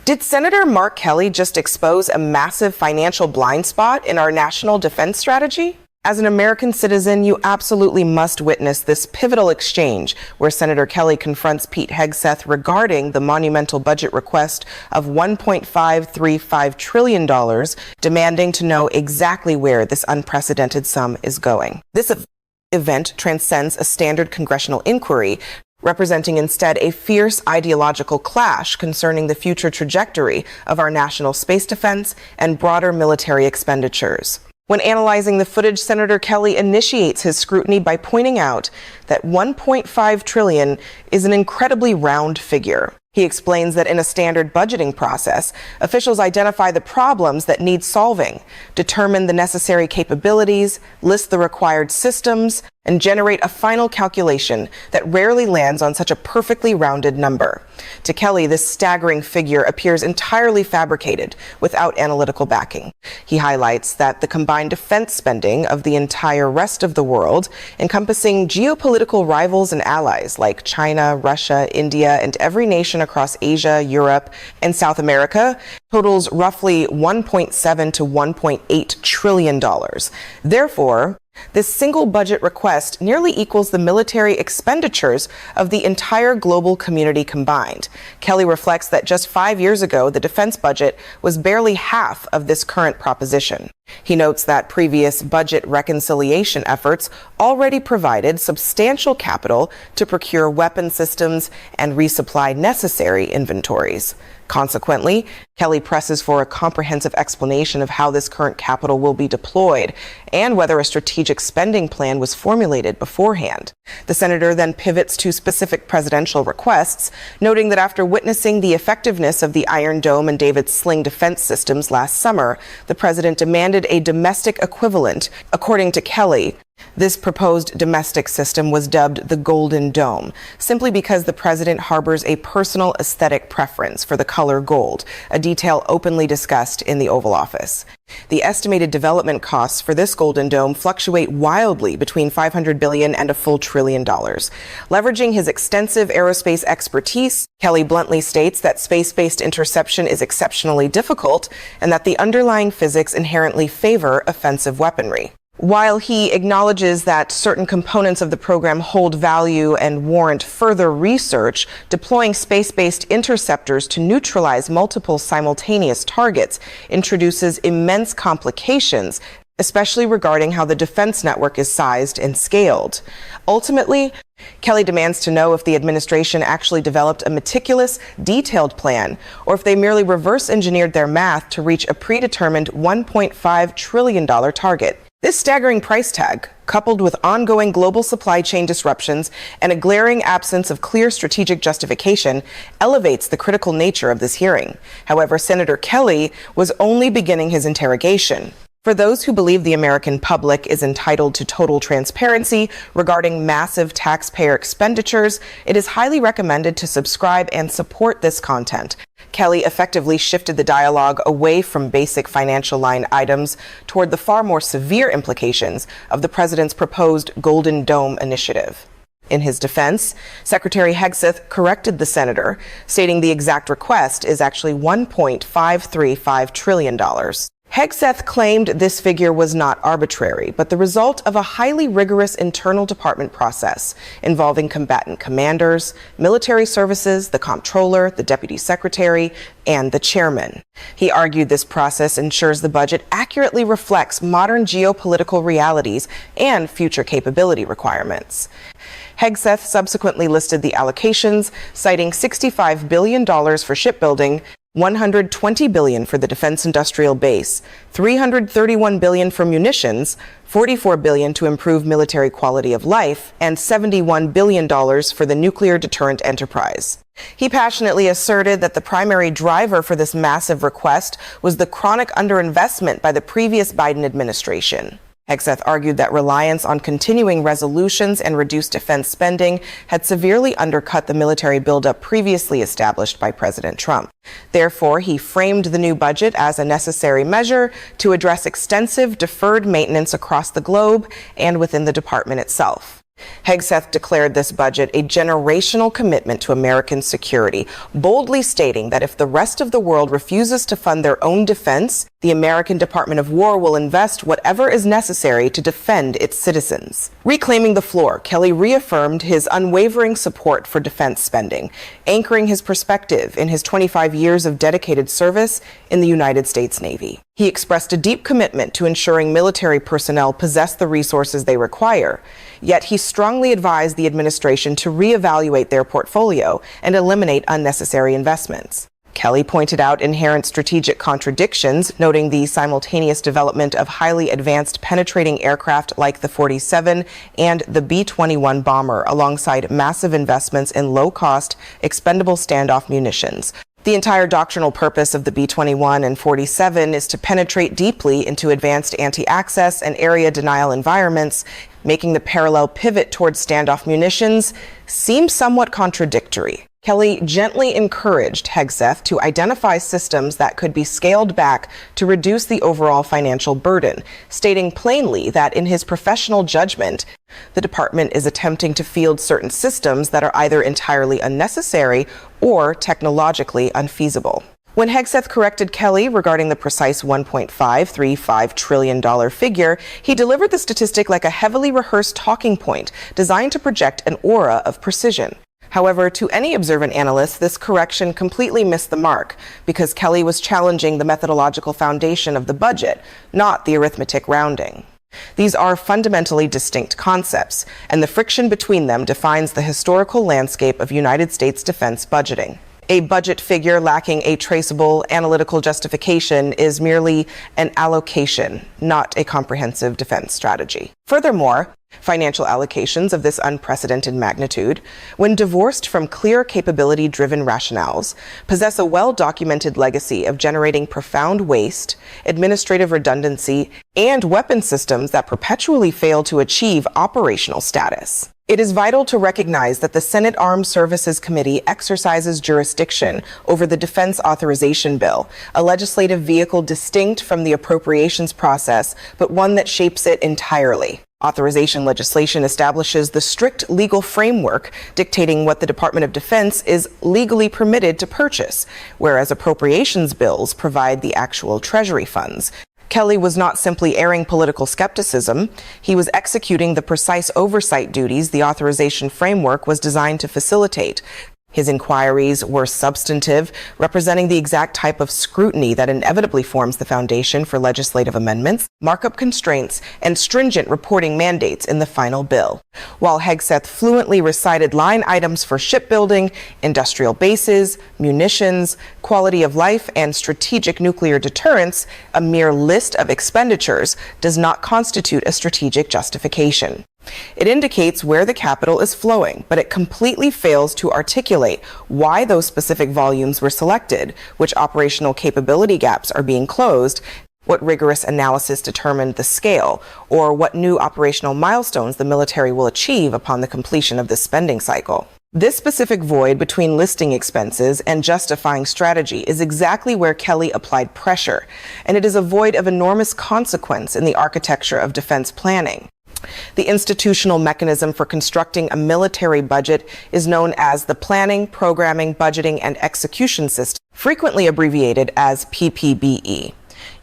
Did Senator Mark Kelly just expose a massive financial blind spot in our national defense strategy? As an American citizen, you absolutely must witness this pivotal exchange where Senator Kelly confronts Pete Hegseth regarding the monumental budget request of $1.535 trillion, demanding to know exactly where this unprecedented sum is going. This event transcends a standard congressional inquiry, representing instead a fierce ideological clash concerning the future trajectory of our national space defense and broader military expenditures. When analyzing the footage, Senator Kelly initiates his scrutiny by pointing out that $1.5 trillion is an incredibly round figure. He explains that in a standard budgeting process, officials identify the problems that need solving, determine the necessary capabilities, list the required systems, and generate a final calculation that rarely lands on such a perfectly rounded number. To Kelly, this staggering figure appears entirely fabricated without analytical backing. He highlights that the combined defense spending of the entire rest of the world, encompassing geopolitical rivals and allies like China, Russia, India, and every nation across Asia, Europe, and South America, totals roughly $1.7 to $1.8 trillion. Therefore, this single budget request nearly equals the military expenditures of the entire global community combined. Kelly reflects that just 5 years ago, the defense budget was barely half of this current proposition. He notes that previous budget reconciliation efforts already provided substantial capital to procure weapon systems and resupply necessary inventories. Consequently, Kelly presses for a comprehensive explanation of how this current capital will be deployed and whether a strategic spending plan was formulated beforehand. The senator then pivots to specific presidential requests, noting that after witnessing the effectiveness of the Iron Dome and David's Sling defense systems last summer, the president demanded a domestic equivalent. According to Kelly, this proposed domestic system was dubbed the Golden Dome, simply because the president harbors a personal aesthetic preference for the color gold, a detail openly discussed in the Oval Office. The estimated development costs for this Golden Dome fluctuate wildly between $500 billion and a full $1 trillion. Leveraging his extensive aerospace expertise, Kelly bluntly states that space-based interception is exceptionally difficult and that the underlying physics inherently favor offensive weaponry. While he acknowledges that certain components of the program hold value and warrant further research, deploying space-based interceptors to neutralize multiple simultaneous targets introduces immense complications, especially regarding how the defense network is sized and scaled. Ultimately, Kelly demands to know if the administration actually developed a meticulous, detailed plan, or if they merely reverse-engineered their math to reach a predetermined $1.5 trillion target. This staggering price tag, coupled with ongoing global supply chain disruptions and a glaring absence of clear strategic justification, elevates the critical nature of this hearing. However, Senator Kelly was only beginning his interrogation. For those who believe the American public is entitled to total transparency regarding massive taxpayer expenditures, it is highly recommended to subscribe and support this content. Kelly effectively shifted the dialogue away from basic financial line items toward the far more severe implications of the president's proposed Golden Dome initiative. In his defense, Secretary Hegseth corrected the senator, stating the exact request is actually $1.535 trillion. Hegseth claimed this figure was not arbitrary, but the result of a highly rigorous internal department process involving combatant commanders, military services, the comptroller, the deputy secretary, and the chairman. He argued this process ensures the budget accurately reflects modern geopolitical realities and future capability requirements. Hegseth subsequently listed the allocations, citing $65 billion for shipbuilding, $120 billion for the defense industrial base, $331 billion for munitions, $44 billion to improve military quality of life, and $71 billion for the nuclear deterrent enterprise. He passionately asserted that the primary driver for this massive request was the chronic underinvestment by the previous Biden administration. Hegseth argued that reliance on continuing resolutions and reduced defense spending had severely undercut the military buildup previously established by President Trump. Therefore, he framed the new budget as a necessary measure to address extensive deferred maintenance across the globe and within the department itself. Hegseth declared this budget a generational commitment to American security, boldly stating that if the rest of the world refuses to fund their own defense, the American Department of War will invest whatever is necessary to defend its citizens. Reclaiming the floor, Kelly reaffirmed his unwavering support for defense spending, anchoring his perspective in his 25 years of dedicated service in the United States Navy. He expressed a deep commitment to ensuring military personnel possess the resources they require, yet he strongly advised the administration to reevaluate their portfolio and eliminate unnecessary investments. Kelly pointed out inherent strategic contradictions, noting the simultaneous development of highly advanced penetrating aircraft like the 47 and the B-21 bomber, alongside massive investments in low-cost, expendable standoff munitions. The entire doctrinal purpose of the B-21 and 47 is to penetrate deeply into advanced anti-access and area denial environments, making the parallel pivot towards standoff munitions seem somewhat contradictory. Kelly gently encouraged Hegseth to identify systems that could be scaled back to reduce the overall financial burden, stating plainly that in his professional judgment, the department is attempting to field certain systems that are either entirely unnecessary or technologically unfeasible. When Hegseth corrected Kelly regarding the precise $1.535 trillion figure, he delivered the statistic like a heavily rehearsed talking point designed to project an aura of precision. However, to any observant analyst, this correction completely missed the mark because Kelly was challenging the methodological foundation of the budget, not the arithmetic rounding. These are fundamentally distinct concepts, and the friction between them defines the historical landscape of United States defense budgeting. A budget figure lacking a traceable analytical justification is merely an allocation, not a comprehensive defense strategy. Furthermore, financial allocations of this unprecedented magnitude, when divorced from clear capability-driven rationales, possess a well-documented legacy of generating profound waste, administrative redundancy, and weapon systems that perpetually fail to achieve operational status. It is vital to recognize that the Senate Armed Services Committee exercises jurisdiction over the Defense Authorization Bill, a legislative vehicle distinct from the appropriations process, but one that shapes it entirely. Authorization legislation establishes the strict legal framework dictating what the Department of Defense is legally permitted to purchase, whereas appropriations bills provide the actual Treasury funds. Kelly was not simply airing political skepticism, he was executing the precise oversight duties the authorization framework was designed to facilitate. His inquiries were substantive, representing the exact type of scrutiny that inevitably forms the foundation for legislative amendments, markup constraints, and stringent reporting mandates in the final bill. While Hegseth fluently recited line items for shipbuilding, industrial bases, munitions, quality of life, and strategic nuclear deterrence, a mere list of expenditures does not constitute a strategic justification. It indicates where the capital is flowing, but it completely fails to articulate why those specific volumes were selected, which operational capability gaps are being closed, what rigorous analysis determined the scale, or what new operational milestones the military will achieve upon the completion of this spending cycle. This specific void between listing expenses and justifying strategy is exactly where Kelly applied pressure, and it is a void of enormous consequence in the architecture of defense planning. The institutional mechanism for constructing a military budget is known as the Planning, Programming, Budgeting, and Execution System, frequently abbreviated as PPBE.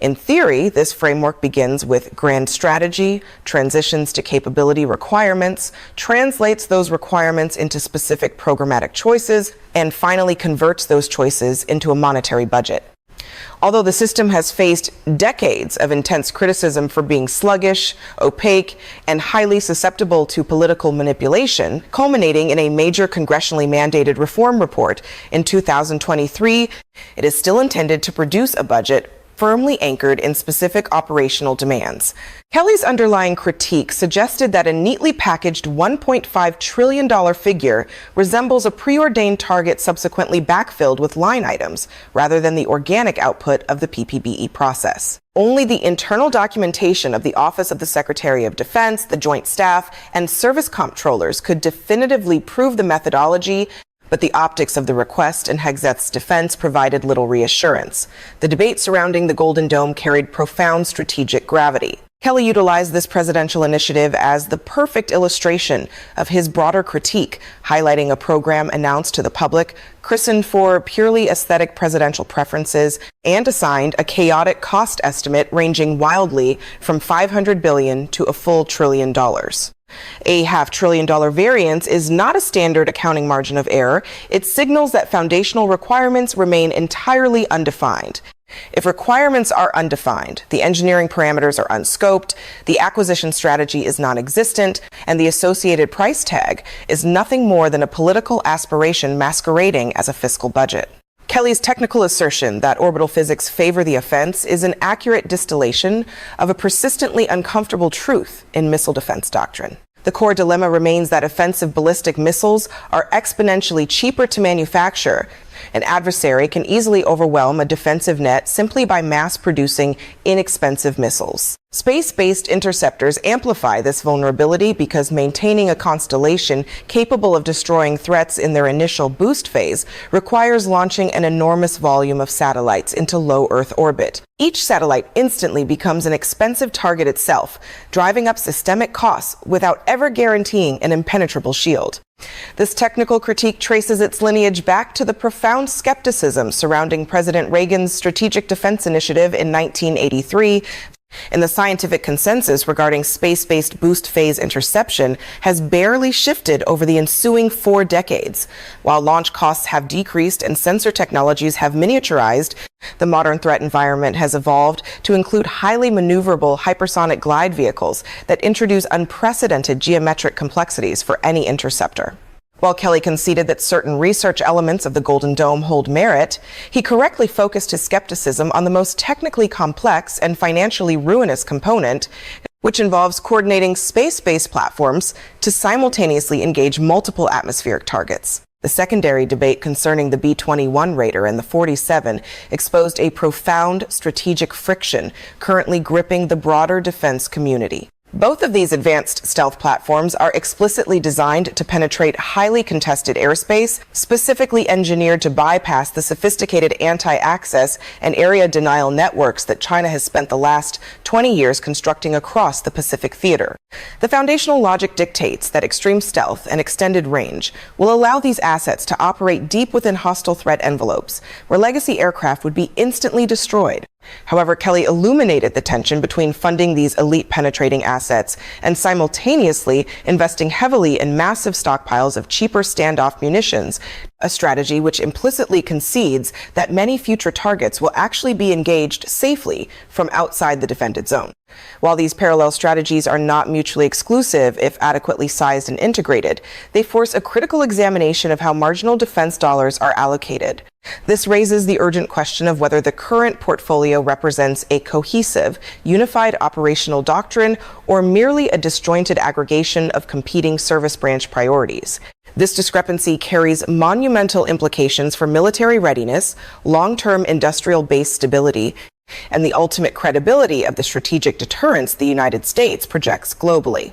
In theory, this framework begins with grand strategy, transitions to capability requirements, translates those requirements into specific programmatic choices, and finally converts those choices into a monetary budget. Although the system has faced decades of intense criticism for being sluggish, opaque, and highly susceptible to political manipulation, culminating in a major congressionally mandated reform report in 2023, it is still intended to produce a budget firmly anchored in specific operational demands. Kelly's underlying critique suggested that a neatly packaged $1.5 trillion figure resembles a preordained target subsequently backfilled with line items, rather than the organic output of the PPBE process. Only the internal documentation of the Office of the Secretary of Defense, the Joint Staff, and Service Comptrollers could definitively prove the methodology, but the optics of the request in Hegseth's defense provided little reassurance. The debate surrounding the Golden Dome carried profound strategic gravity. Kelly utilized this presidential initiative as the perfect illustration of his broader critique, highlighting a program announced to the public, christened for purely aesthetic presidential preferences, and assigned a chaotic cost estimate ranging wildly from $500 billion to a full $1 trillion. A $500 billion variance is not a standard accounting margin of error. It signals that foundational requirements remain entirely undefined. If requirements are undefined, the engineering parameters are unscoped, the acquisition strategy is non-existent, and the associated price tag is nothing more than a political aspiration masquerading as a fiscal budget. Kelly's technical assertion that orbital physics favor the offense is an accurate distillation of a persistently uncomfortable truth in missile defense doctrine. The core dilemma remains that offensive ballistic missiles are exponentially cheaper to manufacture. An adversary can easily overwhelm a defensive net simply by mass-producing inexpensive missiles. Space-based interceptors amplify this vulnerability because maintaining a constellation capable of destroying threats in their initial boost phase requires launching an enormous volume of satellites into low Earth orbit. Each satellite instantly becomes an expensive target itself, driving up systemic costs without ever guaranteeing an impenetrable shield. This technical critique traces its lineage back to the profound skepticism surrounding President Reagan's Strategic Defense Initiative in 1983, and the scientific consensus regarding space-based boost phase interception has barely shifted over the ensuing 4 decades. While launch costs have decreased and sensor technologies have miniaturized, the modern threat environment has evolved to include highly maneuverable hypersonic glide vehicles that introduce unprecedented geometric complexities for any interceptor. While Kelly conceded that certain research elements of the Golden Dome hold merit, he correctly focused his skepticism on the most technically complex and financially ruinous component, which involves coordinating space-based platforms to simultaneously engage multiple atmospheric targets. The secondary debate concerning the B-21 Raider and the 47 exposed a profound strategic friction currently gripping the broader defense community. Both of these advanced stealth platforms are explicitly designed to penetrate highly contested airspace, specifically engineered to bypass the sophisticated anti-access and area denial networks that China has spent the last 20 years constructing across the Pacific theater. The foundational logic dictates that extreme stealth and extended range will allow these assets to operate deep within hostile threat envelopes, where legacy aircraft would be instantly destroyed. However, Kelly illuminated the tension between funding these elite penetrating assets and simultaneously investing heavily in massive stockpiles of cheaper standoff munitions, a strategy which implicitly concedes that many future targets will actually be engaged safely from outside the defended zone. While these parallel strategies are not mutually exclusive if adequately sized and integrated, they force a critical examination of how marginal defense dollars are allocated. This raises the urgent question of whether the current portfolio represents a cohesive, unified operational doctrine or merely a disjointed aggregation of competing service branch priorities. This discrepancy carries monumental implications for military readiness, long-term industrial base stability, and the ultimate credibility of the strategic deterrence the United States projects globally.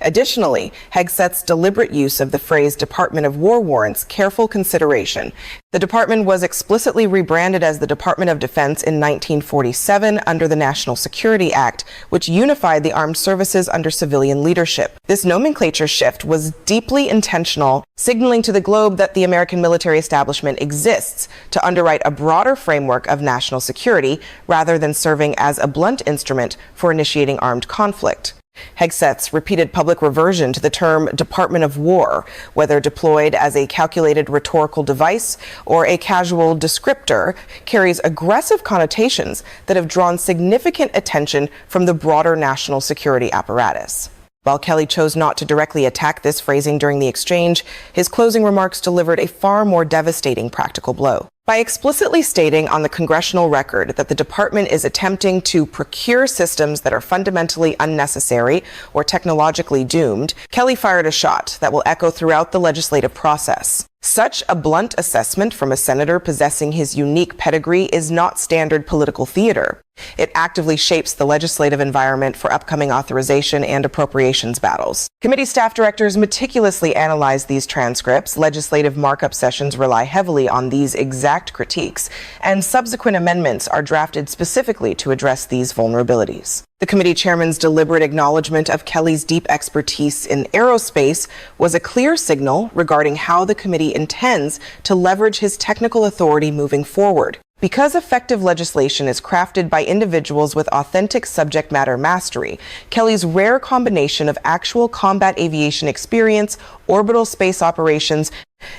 Additionally, Hegseth's deliberate use of the phrase Department of War warrants careful consideration. The department was explicitly rebranded as the Department of Defense in 1947 under the National Security Act, which unified the armed services under civilian leadership. This nomenclature shift was deeply intentional, signaling to the globe that the American military establishment exists to underwrite a broader framework of national security rather than serving as a blunt instrument for initiating armed conflict. Hegseth's repeated public reversion to the term Department of War, whether deployed as a calculated rhetorical device or a casual descriptor, carries aggressive connotations that have drawn significant attention from the broader national security apparatus. While Kelly chose not to directly attack this phrasing during the exchange, his closing remarks delivered a far more devastating practical blow. By explicitly stating on the congressional record that the department is attempting to procure systems that are fundamentally unnecessary or technologically doomed, Kelly fired a shot that will echo throughout the legislative process. Such a blunt assessment from a senator possessing his unique pedigree is not standard political theater. It actively shapes the legislative environment for upcoming authorization and appropriations battles. Committee staff directors meticulously analyze these transcripts, legislative markup sessions rely heavily on these exact critiques, and subsequent amendments are drafted specifically to address these vulnerabilities. The The committee chairman's deliberate acknowledgement of Kelly's deep expertise in aerospace was a clear signal regarding how the committee intends to leverage his technical authority moving forward. Because effective legislation is crafted by individuals with authentic subject matter mastery, Kelly's rare combination of actual combat aviation experience, orbital space operations,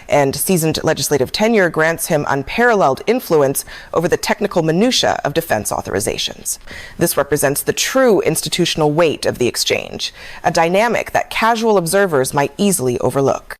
and seasoned legislative tenure grants him unparalleled influence over the technical minutiae of defense authorizations. This represents the true institutional weight of the exchange, a dynamic that casual observers might easily overlook.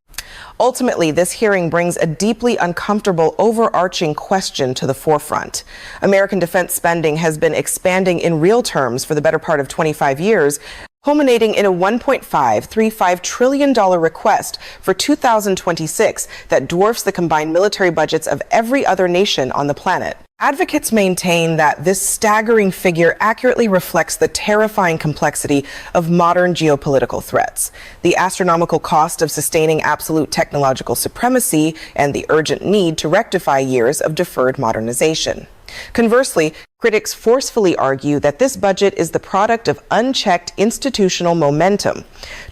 Ultimately, this hearing brings a deeply uncomfortable overarching question to the forefront. American defense spending has been expanding in real terms for the better part of 25 years, culminating in a $1.535 trillion request for 2026 that dwarfs the combined military budgets of every other nation on the planet. Advocates maintain that this staggering figure accurately reflects the terrifying complexity of modern geopolitical threats, the astronomical cost of sustaining absolute technological supremacy, and the urgent need to rectify years of deferred modernization. Conversely, critics forcefully argue that this budget is the product of unchecked institutional momentum,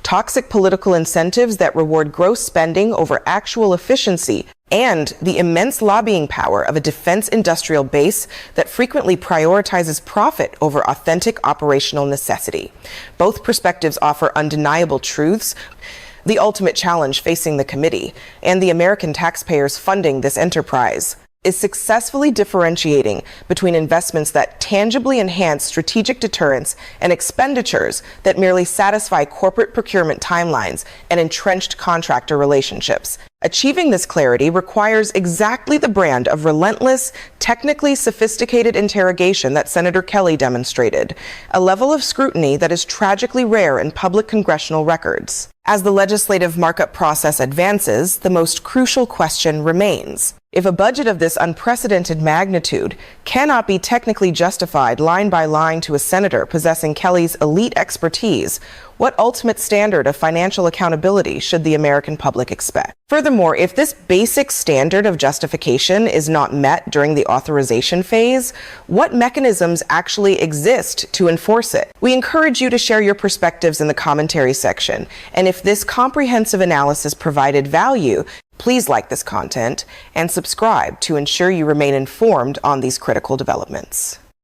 toxic political incentives that reward gross spending over actual efficiency, and the immense lobbying power of a defense industrial base that frequently prioritizes profit over authentic operational necessity. Both perspectives offer undeniable truths. The ultimate challenge facing the committee and the American taxpayers funding this enterprise is successfully differentiating between investments that tangibly enhance strategic deterrence and expenditures that merely satisfy corporate procurement timelines and entrenched contractor relationships. Achieving this clarity requires exactly the brand of relentless, technically sophisticated interrogation that Senator Kelly demonstrated, a level of scrutiny that is tragically rare in public congressional records. As the legislative markup process advances, the most crucial question remains. If a budget of this unprecedented magnitude cannot be technically justified line by line to a senator possessing Kelly's elite expertise, what ultimate standard of financial accountability should the American public expect? Furthermore, if this basic standard of justification is not met during the authorization phase, what mechanisms actually exist to enforce it? We encourage you to share your perspectives in the commentary section, and if this comprehensive analysis provided value, please like this content and subscribe to ensure you remain informed on these critical developments.